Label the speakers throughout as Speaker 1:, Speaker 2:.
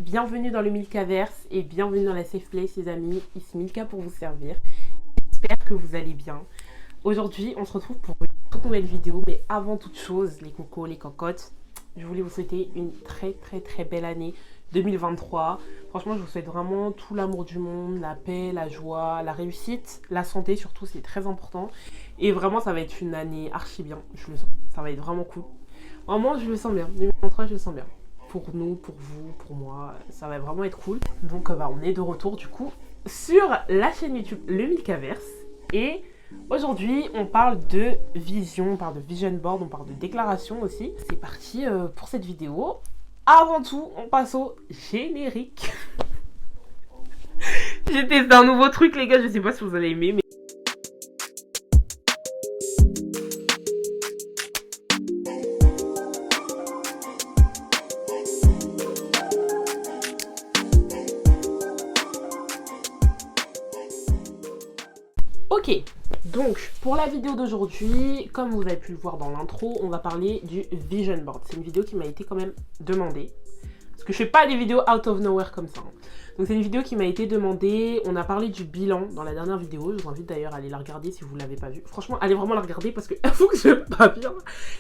Speaker 1: Bienvenue dans le Milkaverse et bienvenue dans la Safe Place les amis, ici Milka pour vous servir. J'espère que vous allez bien. Aujourd'hui on se retrouve pour une toute nouvelle vidéo, mais avant toute chose les cocos, les cocottes, je voulais vous souhaiter une très belle année 2023. Franchement je vous souhaite vraiment tout l'amour du monde, la paix, la joie, la réussite, la santé surtout, c'est très important. Et vraiment ça va être une année archi bien, je le sens, ça va être vraiment cool. Vraiment je le sens bien, 2023 je le sens bien. Pour nous, pour vous, pour moi, ça va vraiment être cool. Donc on est de retour du coup sur la chaîne YouTube Le Milkaverse. Et aujourd'hui on parle de vision, on parle de vision board, on parle de déclaration aussi. C'est parti pour cette vidéo. Avant tout, on passe au générique. J'ai testé un nouveau truc les gars, je sais pas si vous allez aimer mais... Ok, donc pour la vidéo d'aujourd'hui, comme vous avez pu le voir dans l'intro, on va parler du vision board. C'est une vidéo qui m'a été quand même demandée. Parce que je fais pas des vidéos out of nowhere comme ça. Donc c'est une vidéo qui m'a été demandée. On a parlé du bilan dans la dernière vidéo. Je vous invite d'ailleurs à aller la regarder si vous ne l'avez pas vue. Franchement, allez vraiment la regarder parce qu'elle fonctionne pas bien.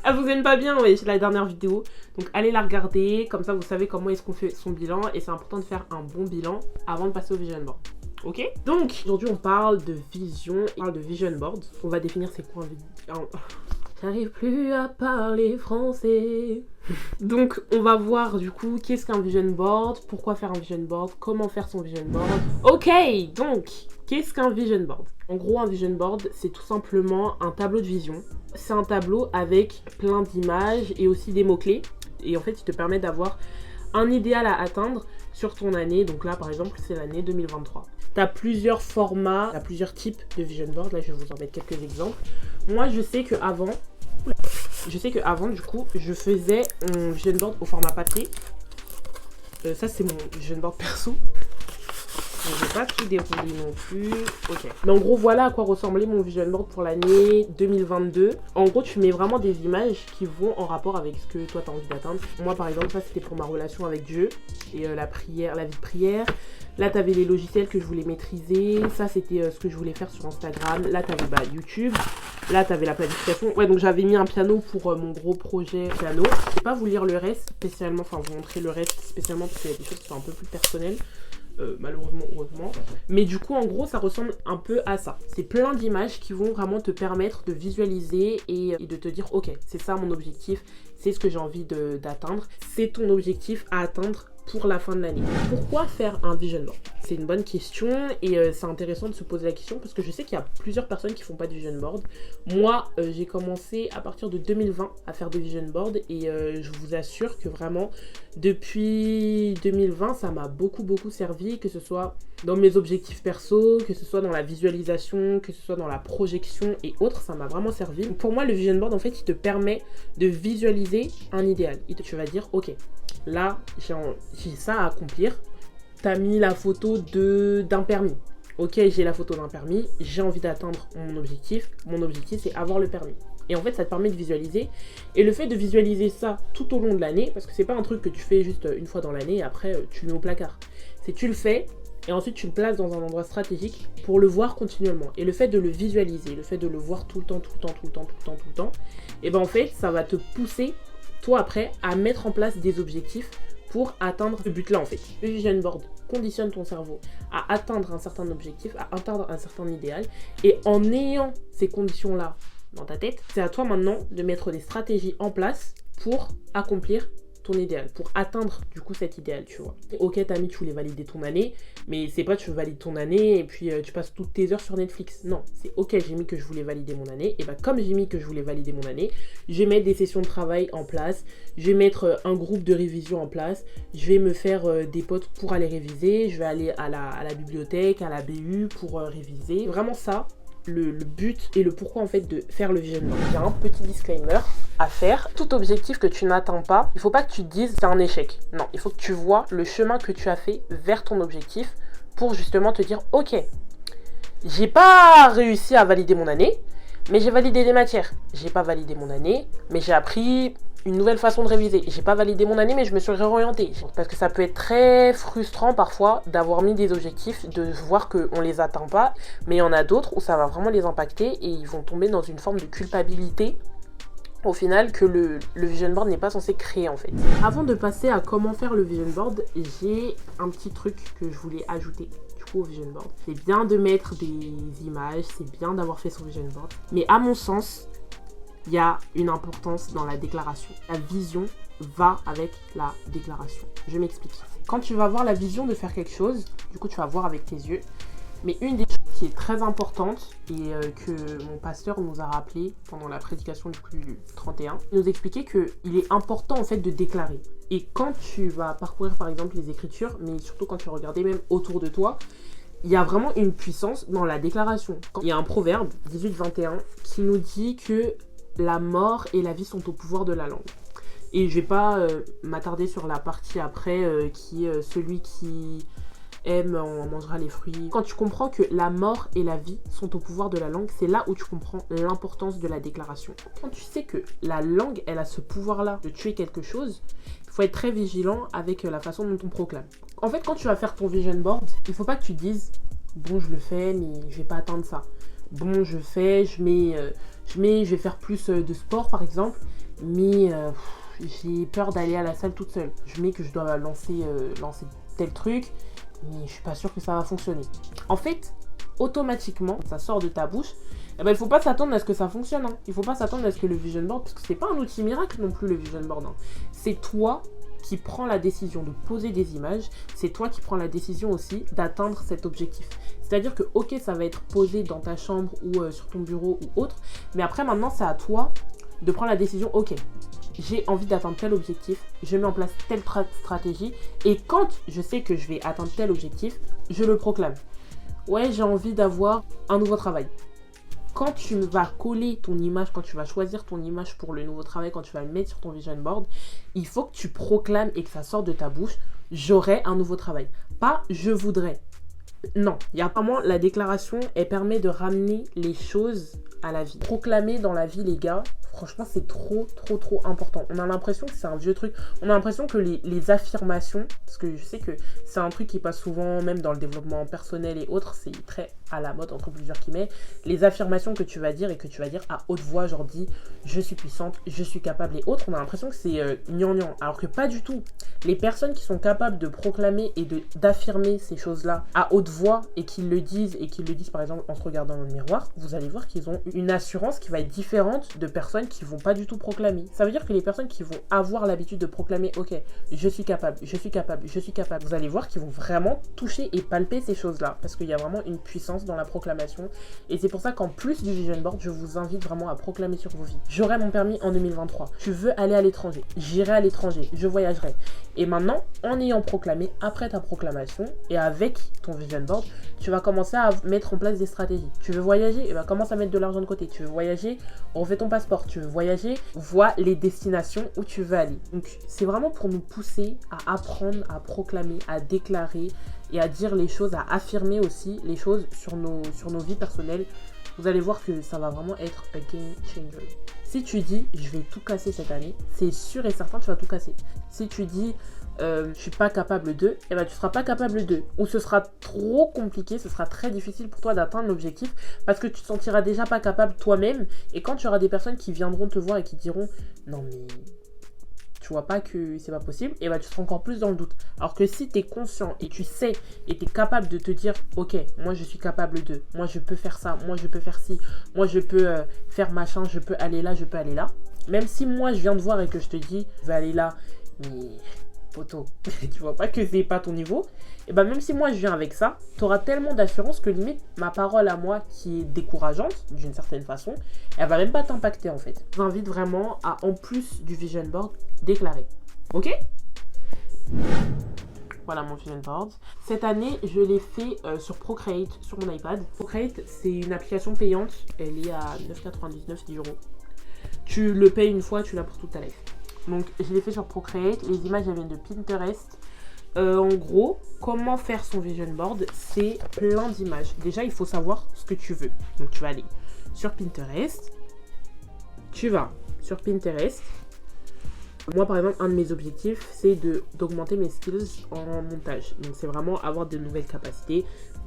Speaker 1: Elle fonctionne pas bien, oui, la dernière vidéo. Donc allez la regarder. Comme ça, vous savez comment est-ce qu'on fait son bilan. Et c'est important de faire un bon bilan avant de passer au vision board. Ok, donc aujourd'hui on parle de vision, on parle de vision board. On va définir c'est quoi un vision. J'arrive plus à parler français. Donc on va voir du coup qu'est-ce qu'un vision board, pourquoi faire un vision board, comment faire son vision board. Ok, donc qu'est-ce qu'un vision board? En gros un vision board c'est tout simplement un tableau de vision. C'est un tableau avec plein d'images et aussi des mots-clés. Et en fait il te permet d'avoir un idéal à atteindre sur ton année. Donc là par exemple c'est l'année 2023. Tu as plusieurs formats, tu as plusieurs types de vision board. Là, je vais vous en mettre quelques exemples. Moi, je sais qu'avant, du coup, je faisais un vision board au format papier. Ça, c'est mon vision board perso. Je ne vais pas tout dérouler non plus. Ok. Mais en gros, voilà à quoi ressemblait mon vision board pour l'année 2022. En gros, tu mets vraiment des images qui vont en rapport avec ce que toi, tu as envie d'atteindre. Moi, par exemple, ça, c'était pour ma relation avec Dieu et la prière, la vie de prière. Là, tu avais les logiciels que je voulais maîtriser. Ça, c'était ce que je voulais faire sur Instagram. Là, tu avais YouTube. Là, tu avais la planification. Ouais, donc j'avais mis un piano pour mon gros projet piano. Je vais pas vous lire le reste spécialement, enfin vous montrer le reste spécialement parce qu'il y a des choses qui sont un peu plus personnelles. Malheureusement, heureusement. Mais du coup, en gros, ça ressemble un peu à ça. C'est plein d'images qui vont vraiment te permettre de visualiser et de te dire, ok, c'est ça mon objectif, c'est ce que j'ai envie d'atteindre. C'est ton objectif à atteindre pour la fin de l'année. Pourquoi faire un vision board? C'est une bonne question et c'est intéressant de se poser la question parce que je sais qu'il y a plusieurs personnes qui font pas de vision board. Moi, j'ai commencé à partir de 2020 à faire des vision board et je vous assure que vraiment depuis 2020 ça m'a beaucoup servi, que ce soit dans mes objectifs perso, que ce soit dans la visualisation, que ce soit dans la projection et autres, ça m'a vraiment servi. Pour moi, le vision board en fait il te permet de visualiser un idéal. Et tu vas dire ok, là j'ai ça à accomplir. T'as mis la photo d'un permis. Ok, j'ai la photo d'un permis, j'ai envie d'atteindre mon objectif. Mon objectif c'est avoir le permis. Et en fait ça te permet de visualiser. Et le fait de visualiser ça tout au long de l'année, parce que c'est pas un truc que tu fais juste une fois dans l'année et après tu le mets au placard. C'est tu le fais et ensuite tu le places dans un endroit stratégique pour le voir continuellement. Et le fait de le visualiser, le fait de le voir tout le temps, et ben en fait ça va te pousser toi après à mettre en place des objectifs pour atteindre ce but là en fait. Le vision board conditionne ton cerveau à atteindre un certain objectif, à atteindre un certain idéal, et en ayant ces conditions là dans ta tête, c'est à toi maintenant de mettre des stratégies en place pour accomplir ton idéal, pour atteindre du coup cet idéal, tu vois. Ok, t'as mis, tu voulais valider ton année, mais c'est pas tu valides ton année et puis tu passes toutes tes heures sur Netflix. Non, c'est ok, j'ai mis que je voulais valider mon année, et bah comme j'ai mis que je voulais valider mon année, je vais mettre des sessions de travail en place, je vais mettre un groupe de révision en place, je vais me faire des potes pour aller réviser, je vais aller à la bibliothèque, à la BU pour réviser. Vraiment ça, le but et le pourquoi en fait de faire le vision board. Il y a un petit disclaimer à faire. Tout objectif que tu n'atteins pas, il faut pas que tu te dises c'est un échec. Non, il faut que tu vois le chemin que tu as fait vers ton objectif pour justement te dire ok, j'ai pas réussi à valider mon année, mais j'ai validé des matières. J'ai pas validé mon année, mais j'ai appris une nouvelle façon de réviser. J'ai pas validé mon année, mais je me suis réorientée. Parce que ça peut être très frustrant parfois d'avoir mis des objectifs, de voir qu'on les atteint pas. Mais il y en a d'autres où ça va vraiment les impacter et ils vont tomber dans une forme de culpabilité au final que le vision board n'est pas censé créer en fait. Avant de passer à comment faire le vision board, j'ai un petit truc que je voulais ajouter du coup au vision board. C'est bien de mettre des images, c'est bien d'avoir fait son vision board. Mais à mon sens, il y a une importance dans la déclaration. La vision va avec la déclaration. Je m'explique. Quand tu vas voir la vision de faire quelque chose, du coup tu vas voir avec tes yeux. Mais une des choses qui est très importante et que mon pasteur nous a rappelé pendant la prédication du 31, il nous expliquait qu'il est important en fait de déclarer. Et quand tu vas parcourir par exemple les Écritures, mais surtout quand tu vas regarder même autour de toi, il y a vraiment une puissance dans la déclaration. Il y a un proverbe, 18-21, qui nous dit que la mort et la vie sont au pouvoir de la langue. Et je vais pas m'attarder sur la partie après qui est celui qui aime en mangera les fruits. Quand tu comprends que la mort et la vie sont au pouvoir de la langue, c'est là où tu comprends l'importance de la déclaration. Quand tu sais que la langue, elle a ce pouvoir-là de tuer quelque chose, il faut être très vigilant avec la façon dont on proclame. En fait, quand tu vas faire ton vision board, il faut pas que tu dises « Bon, je le fais, mais je vais pas atteindre ça. Bon, je fais, je vais faire plus de sport, par exemple, mais j'ai peur d'aller à la salle toute seule. Je mets que je dois lancer tel truc, mais je suis pas sûre que ça va fonctionner. » En fait, automatiquement, ça sort de ta bouche, eh ben, il faut pas s'attendre à ce que ça fonctionne. Hein. Il faut pas s'attendre à ce que le vision board, parce que c'est pas un outil miracle non plus le vision board. Hein. C'est toi qui prends la décision de poser des images, c'est toi qui prends la décision aussi d'atteindre cet objectif. C'est-à-dire que ok, ça va être posé dans ta chambre ou sur ton bureau ou autre, mais après maintenant c'est à toi de prendre la décision, ok, j'ai envie d'atteindre tel objectif, je mets en place telle stratégie, et quand je sais que je vais atteindre tel objectif, je le proclame. Ouais, j'ai envie d'avoir un nouveau travail. Quand tu vas coller ton image, quand tu vas choisir ton image pour le nouveau travail, quand tu vas le mettre sur ton vision board, il faut que tu proclames et que ça sorte de ta bouche, j'aurai un nouveau travail. Pas je voudrais. Non, il y a vraiment la déclaration, elle permet de ramener les choses à la vie. Proclamer dans la vie, les gars, franchement, c'est trop important. On a l'impression que c'est un vieux truc. On a l'impression que les affirmations, parce que je sais que c'est un truc qui passe souvent, même dans le développement personnel et autres, c'est très à la mode, entre plusieurs guillemets, les affirmations que tu vas dire et que tu vas dire à haute voix, genre dis, je suis puissante, je suis capable et autres, on a l'impression que c'est gnangnan, alors que pas du tout. Les personnes qui sont capables de proclamer et d'affirmer ces choses-là à haute voix et qu'ils le disent par exemple en se regardant dans le miroir, vous allez voir qu'ils ont une assurance qui va être différente de personnes qui vont pas du tout proclamer. Ça veut dire que les personnes qui vont avoir l'habitude de proclamer, ok, je suis capable, je suis capable, je suis capable, vous allez voir qu'ils vont vraiment toucher et palper ces choses-là, parce qu'il y a vraiment une puissance dans la proclamation, et c'est pour ça qu'en plus du vision board, je vous invite vraiment à proclamer sur vos vies. J'aurai mon permis en 2023, je veux aller à l'étranger, j'irai à l'étranger, je voyagerai. Et maintenant, en ayant proclamé, après ta proclamation, et avec ton vision board, tu vas commencer à mettre en place des stratégies. Tu veux voyager, et ben commence à mettre de l'argent de côté. Tu veux voyager, refais ton passeport. Tu veux voyager, vois les destinations où tu veux aller. Donc c'est vraiment pour nous pousser à apprendre, à proclamer, à déclarer et à dire les choses, à affirmer aussi les choses sur nos vies personnelles. Vous allez voir que ça va vraiment être un game changer. Si tu dis je vais tout casser cette année, c'est sûr et certain tu vas tout casser. Si tu dis je suis pas capable de, et ben tu seras pas capable de, ou ce sera trop compliqué, ce sera très difficile pour toi d'atteindre l'objectif parce que tu te sentiras déjà pas capable toi-même, et quand tu auras des personnes qui viendront te voir et qui diront non mais tu vois pas que c'est pas possible, et ben tu seras encore plus dans le doute. Alors que si tu es conscient et tu sais et tu es capable de te dire ok, moi je suis capable de, moi je peux faire ça, moi je peux faire ci, moi je peux faire machin, je peux aller là, je peux aller là, même si moi je viens de voir et que je te dis je vais aller là, mais poto, tu vois pas que c'est pas ton niveau, et ben même si moi je viens avec ça, tu auras tellement d'assurance que limite ma parole à moi qui est décourageante d'une certaine façon, elle va même pas t'impacter en fait. Je t'invite vraiment à, en plus du vision board, déclarer. Ok? Voilà mon vision board. Cette année, je l'ai fait sur Procreate, sur mon iPad. Procreate, c'est une application payante, elle est à 9,99 €. Tu le payes une fois, tu l'as pour toute ta life. Donc je l'ai fait sur Procreate, les images elles viennent de Pinterest. En gros, comment faire son vision board, c'est plein d'images. Déjà, il faut savoir ce que tu veux. Donc tu vas aller sur Pinterest. Tu vas sur Pinterest. Moi, par exemple, un de mes objectifs, c'est d'augmenter mes skills en montage. Donc, c'est vraiment avoir de nouvelles capacités.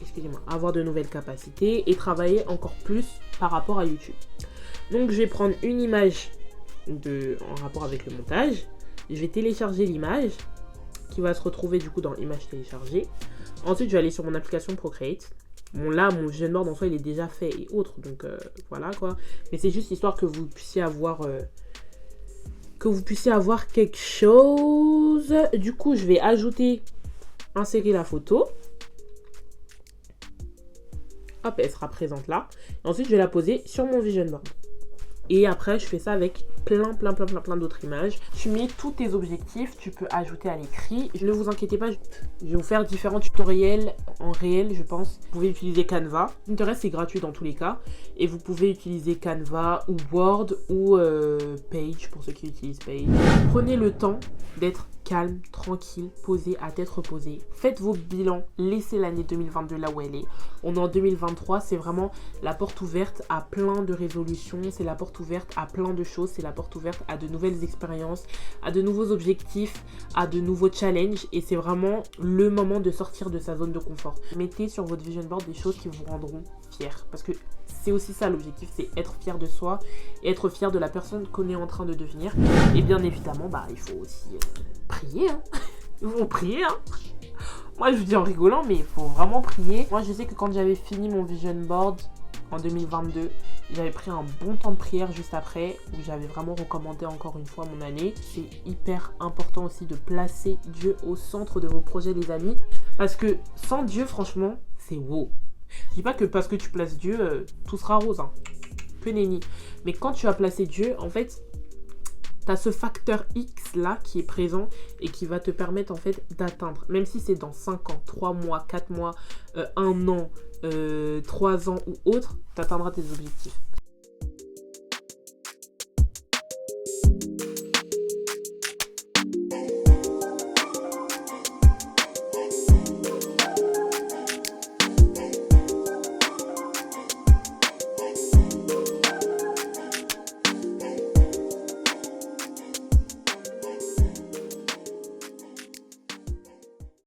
Speaker 1: Excusez-moi, avoir de nouvelles capacités et travailler encore plus par rapport à YouTube. Donc, je vais prendre une image en rapport avec le montage. Je vais télécharger l'image qui va se retrouver du coup dans l'image téléchargée. Ensuite, je vais aller sur mon application Procreate. Bon, là, mon vision board en soi, il est déjà fait et autres. Donc, voilà quoi. Mais c'est juste histoire que vous puissiez avoir... quelque chose. Du coup, je vais insérer la photo. Hop, elle sera présente là. Et ensuite, je vais la poser sur mon vision board. Et après, je fais ça avec plein d'autres images. Tu mets tous tes objectifs, tu peux ajouter à l'écrit. Ne vous inquiétez pas, je vais vous faire différents tutoriels en réel, je pense. Vous pouvez utiliser Canva. Pinterest, c'est gratuit dans tous les cas. Et vous pouvez utiliser Canva ou Word ou Page pour ceux qui utilisent Page. Prenez le temps d'être calme, tranquille, posé, à tête reposée. Faites vos bilans, laissez l'année 2022 là où elle est. On est en 2023, c'est vraiment la porte ouverte à plein de résolutions, c'est la porte ouverte à plein de choses, c'est la porte ouverte à de nouvelles expériences, à de nouveaux objectifs, à de nouveaux challenges et c'est vraiment le moment de sortir de sa zone de confort. Mettez sur votre vision board des choses qui vous rendront fiers parce que c'est aussi ça l'objectif, c'est être fier de soi et être fier de la personne qu'on est en train de devenir. Et bien évidemment, il faut aussi prier. Hein. Il faut prier. Hein. Moi, je vous dis en rigolant, mais il faut vraiment prier. Moi, je sais que quand j'avais fini mon vision board en 2022, j'avais pris un bon temps de prière juste après, où j'avais vraiment recommandé encore une fois mon année. C'est hyper important aussi de placer Dieu au centre de vos projets, les amis. Parce que sans Dieu, franchement, c'est wow. Je dis pas que parce que tu places Dieu, tout sera rose. Hein. Que nenni. Mais quand tu as placé Dieu, en fait, tu as ce facteur X là qui est présent et qui va te permettre en fait d'atteindre, même si c'est dans 5 ans, 3 mois, 4 mois, 1 an, 3 ans ou autre, tu atteindras tes objectifs.